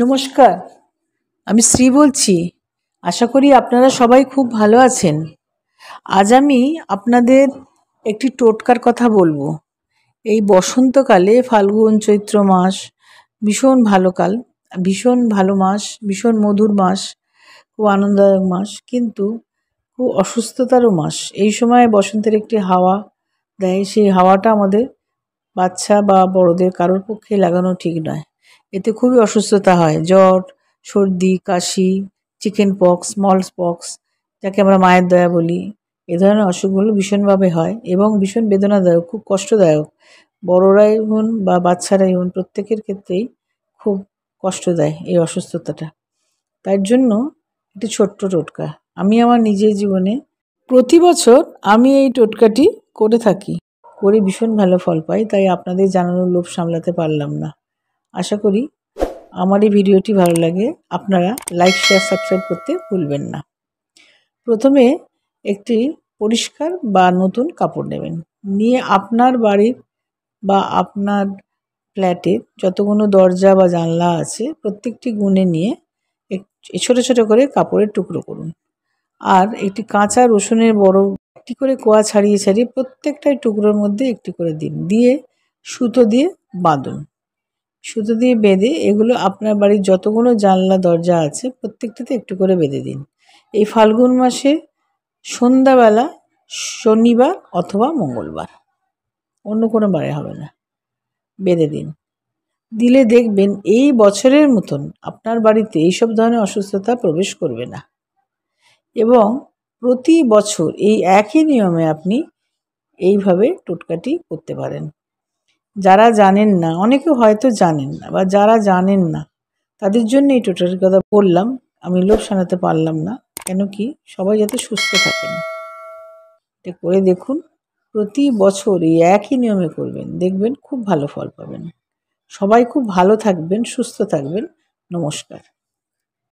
নমস্কার, আমি শ্রী বলছি। আশা করি আপনারা সবাই খুব ভালো আছেন। আজ আমি আপনাদের একটি টোটকার কথা বলবো। এই বসন্তকালে ফাল্গুন চৈত্র মাস ভীষণ ভালো কাল, ভীষণ ভালো মাস, ভীষণ মধুর মাস, খুব আনন্দদায়ক মাস, কিন্তু খুব অসুস্থতারও মাস। এই সময় বসন্তের একটি হাওয়া দেয়, সেই হাওয়াটা আমাদের বাচ্চা বা বড়দের কারোর পক্ষে লাগানো ঠিক নয়। এতে খুবই অসুস্থতা হয়, জ্বর, সর্দি, কাশি, চিকেন পক্স, স্মলস পক্স, যাকে আমরা মায়ের দয়া বলি। এ ধরনের অসুখগুলো ভীষণভাবে হয় এবং ভীষণ বেদনাদায়ক, খুব কষ্টদায়ক। বড়রাই হন বা বাচ্চারাই হন, প্রত্যেকের ক্ষেত্রেই খুব কষ্ট দেয় এই অসুস্থতাটা। তার জন্য একটি ছোট্ট টোটকা আমি আমার নিজের জীবনে প্রতি বছর আমি এই টোটকাটি করে থাকি, করে ভীষণ ভালো ফল পাই। তাই আপনাদের জানানোর লোভ সামলাতে পারলাম না। আশা করি আমার এই ভিডিওটি ভালো লাগে। আপনারা লাইক, শেয়ার, সাবস্ক্রাইব করতে ভুলবেন না। প্রথমে একটি পরিষ্কার বা নতুন কাপড় নেবেন, নিয়ে আপনার বাড়ির বা আপনার ফ্ল্যাটের যতগুলো দরজা বা জানলা আছে প্রত্যেকটি গুণে নিয়ে ছোটো ছোটো করে কাপড়ের টুকরো করুন। আর একটি কাঁচা রসুনের বড় একটি করে কোয়া ছাড়িয়ে ছাড়িয়ে প্রত্যেকটাই টুকরোর মধ্যে একটি করে দিন, দিয়ে সুতো দিয়ে বাঁধুন। সুতো দিয়ে বেঁধে এগুলো আপনার বাড়ির যতগুলো জানলা দরজা আছে প্রত্যেকটাতে একটু করে বেঁধে দিন। এই ফাল্গুন মাসে সন্ধ্যাবেলা, শনিবার অথবা মঙ্গলবার, অন্য কোনো বারে হবে না, বেঁধে দিন। দিলে দেখবেন এই বছরের মতন আপনার বাড়িতে এইসব ধরনের অসুস্থতা প্রবেশ করবে না। এবং প্রতি বছর এই একই নিয়মে আপনি এইভাবে টোটকাটি করতে পারেন। যারা জানেন না, অনেকে হয়তো জানেন না, বা যারা জানেন না তাদের জন্য এই টোটকার কথা বললাম। আমি লোভ সামলাতে পারলাম না, কেন কি সবাই যাতে সুস্থ থাকেন। এটা করে দেখুন, প্রতি বছর এই একই নিয়মে করবেন, দেখবেন খুব ভালো ফল পাবেন। সবাই খুব ভালো থাকবেন, সুস্থ থাকবেন। নমস্কার।